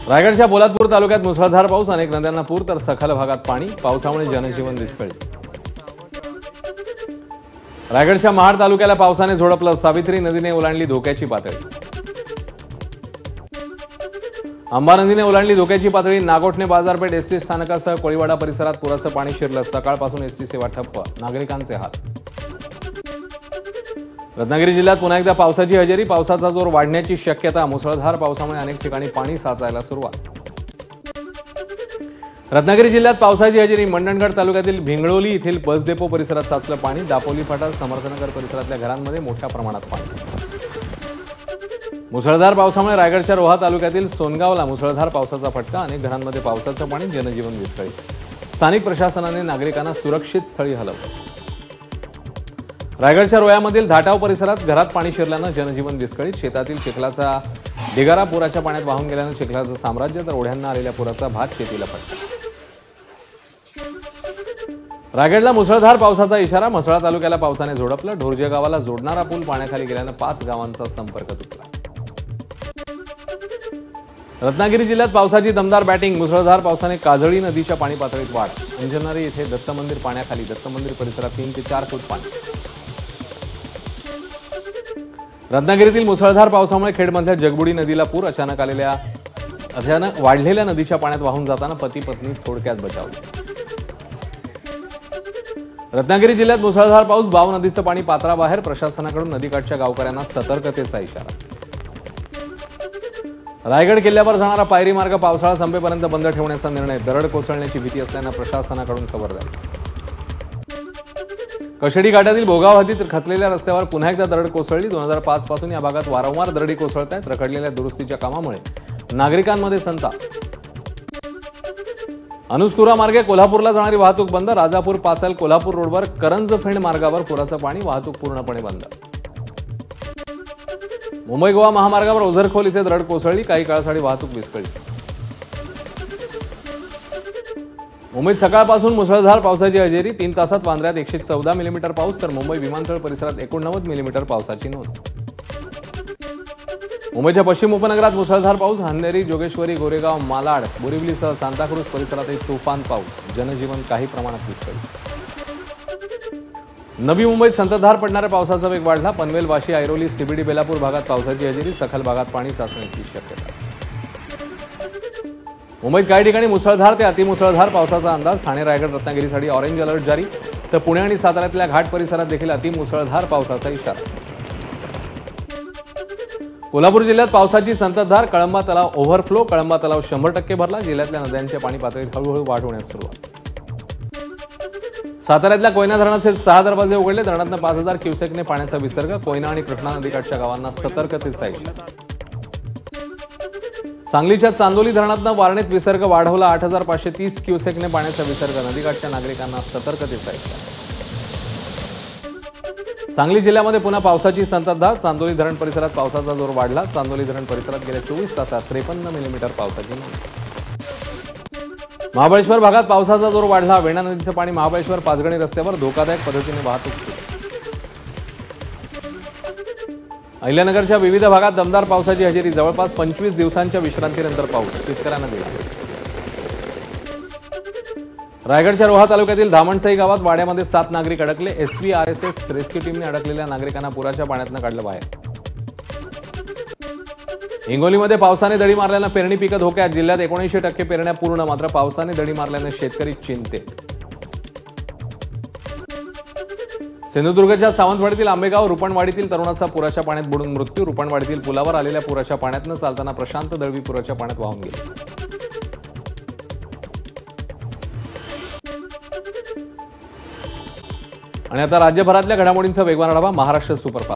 रायगडच्या पोलादपूर तालुक्यात मुसळधार पाऊस, अनेक नद्यांना पूर तर सखल भागात पाणी, पावसामुळे जनजीवन विस्कळीत। रायगडच्या महाड तालुक्याला पावसाने झोडपलं, सावित्री नदीने ओलांडली धोक्याची पातळी। अंबा नदीने ओलांडली धोक्याची पातळी, नागोठणे बाजारपेठ एसटी स्थानकासह कोळीवाडा परिसरात पुराचं पाणी शिरलं, सकाळपासून एसटी सेवा ठप्प, नागरिकांचे हाल। रत्नागिरी जिल्ह्यात पुन्हा एकदा पावसाची हजेरी, पावसाचा जोर वाढण्याची शक्यता, मुसळधार पावसामुळे अनेक ठिकाणी पाणी साचायला सुरुवात। रत्नागिरी जिल्ह्यात पावसाची हजेरी, मंडणगड तालुक्यातील भिंगळोली येथील बस डेपो परिसरात साचलं पाणी, दापोली फाटा समर्थनगर परिसरातल्या घरांमध्ये मोठ्या प्रमाणात पाणी। मुसळधार पावसामुळे रायगडच्या रोहा तालुक्यातील सोनगावला मुसळधार पावसाचा फटका, अनेक घरांमध्ये पावसाचं पाणी, जनजीवन विस्कळीत। स्थानिक प्रशासनाने नागरिकांना सुरक्षित स्थळी हलवलं। रायगडच्या रोह्यामधील धाटाव परिसरात घरात पाणी शिरल्यानं जनजीवन विस्कळीत, शेतातील चिखलाचा ढिगारा पुराच्या पाण्यात वाहून गेल्यानं चिखलाचं साम्राज्य, तर ओढ्यांना आलेल्या पुराचा भात शेतीला फटका। रायगडला मुसळधार पावसाचा इशारा, म्हसळा तालुक्याला पावसाने झोडपलं, ढोरजे गावाला जोडणारा पूल पाण्याखाली गेल्यानं 5 गावांचा संपर्क तुटला। रत्नागिरी जिल्ह्यात पावसाची दमदार बॅटिंग, मुसळधार पावसाने काजळी नदीच्या पाणी पातळीत वाढ, अंजनारी येथे दत्त मंदिर पाण्याखाली, दत्त मंदिर परिसरात 3 ते 4 फूट पाणी। रत्नागिरीतील मुसळधार पावसामुळे खेडमधल्या जगबुडी नदीला पूर, अचानक वाढलेल्या नदीच्या पाण्यात वाहून जाताना पती पत्नी थोडक्यात बचावले। रत्नागिरी जिल्ह्यात मुसळधार पाऊस, बाव नदीचं पाणी पात्राबाहेर, प्रशासनाकडून नदीकाठच्या गावकऱ्यांना सतर्कतेचा इशारा। रायगड किल्ल्यावर जाणारा पायरी मार्ग पावसाळा संपेपर्यंत बंद ठेवण्याचा निर्णय, दरड कोसळण्याची भीती असल्यानं प्रशासनाकडून खबरदारी। कशेडी घाटातील भोगाव हद्दीत खचलेल्या रस्त्यावर पुन्हा एकदा दरड कोसळली, 2005 पासून या भागात वारंवार दरडी कोसळत आहेत, रखडलेल्या दुरुस्तीच्या कामामुळे नागरिकांमध्ये संताप। अनुस्कुरा मार्गे कोल्हापूरला जाणारी वाहतूक बंद, राजापूर पाचल कोल्हापूर रोडवर करंजफेंड मार्गावर पुराचं पाणी, वाहतूक पूर्णपणे बंद। मुंबई गोवा महामार्गावर ओझरखोल इथे दरड कोसळली, काही काळासाठी वाहतूक विस्कळीत। मुंबईत सकाळपासून मुसळधार पावसाची हजेरी, 3 तासात वांद्र्यात 114 मिलीमीटर पाऊस, तर मुंबई विमानतळ परिसरात 89 मिलीमीटर पावसाची नोंद। मुंबईच्या पश्चिम उपनगरात मुसळधार पाऊस, अंधेरी, जोगेश्वरी, गोरेगाव, मालाड, बोरिवलीसह सांताक्रूज परिसरातही तुफान पाऊस, जनजीवन काही प्रमाणात विस्कळीत। नवी मुंबईत संततधार पडणाऱ्या पावसाचा वेग वाढला, पनवेल, वाशी, ऐरोली, सीबीडी, बेलापूर भागात पावसाची हजेरी, सखल भागात पाणी साचण्याची शक्यता। मुंबईत काही ठिकाणी मुसळधार ते अतिमुसळधार पावसाचा अंदाज, ठाणे, रायगड, रत्नागिरीसाठी ऑरेंज अलर्ट जारी, तर पुणे आणि साताऱ्यातल्या घाट परिसरात देखील अतिमुसळधार पावसाचा इशारा। कोल्हापूर जिल्ह्यात पावसाची संततधार, कळंबा तलाव ओव्हरफ्लो, कळंबा तलाव 100% भरला, जिल्ह्यातल्या नद्यांच्या पाणी पातळीत हळूहळू वाढ होण्यास सुरुवात। साताऱ्यातल्या कोयना धरणाचे 6 दरवाजे उघडले, धरणातनं 5000 क्युसेकने पाण्याचा विसर्ग, कोयना आणि कृष्णा नदीकाठच्या गावांना सतर्कतेचा इशारा। सांगलीच्या चांदोली धरणातनं वारणेत विसर्ग वाढवला, 8530 क्युसेकने पाण्याचा विसर्ग, नदीकाठच्या नागरिकांना सतर्कतेचा इशारा। सांगली जिल्ह्यामध्ये पुन्हा पावसाची संततधार, चांदोली धरण परिसरात पावसाचा जोर वाढला, चांदोली धरण परिसरात गेल्या 24 तासात 53 मिलीमीटर पावसाची नोंद। महाबळेश्वर भागात पावसाचा जोर वाढला, वेणा नदीचं पाणी महाबळेश्वर पाचगणी रस्त्यावर, धोकादायक पद्धतीने वाहतूक सुरू। अहिल्यानगरच्या विविध भागात दमदार पावसाची हजेरी, जवळपास 25 दिवसांच्या विश्रांतीनंतर पाऊस, शेतकऱ्यांना दिलासा। रायगडच्या रोहा तालुक्यातील धामणसई गावात वाड्यामध्ये 7 नागरिक अडकले, SVRSS रेस्क्यू टीमने अडकलेल्या नागरिकांना पुराच्या पाण्यातनं काढलं बाहेर। हिंगोलीमध्ये पावसाने दडी मारल्यानं पेरणी पिकं धोक्यात, जिल्ह्यात 79% पेरण्या पूर्ण, मात्र पावसाने दडी मारल्यानं शेतकरी चिंतेत। सिंधुदुर्गच्या सावंतवाडीतील आंबेगाव, रुपणवाडीतील तरुणाचा पुराच्या पाण्यात बुडून मृत्यू, रुपणवाडीतील पुलावर आलेल्या पुराच्या पाण्यातनं चालताना प्रशांत दळवी पुराच्या पाण्यात वाहून गेले। आणि आता राज्यभरातल्या घडामोडींचा वेगवान आढावा, महाराष्ट्र सुपरफास्ट।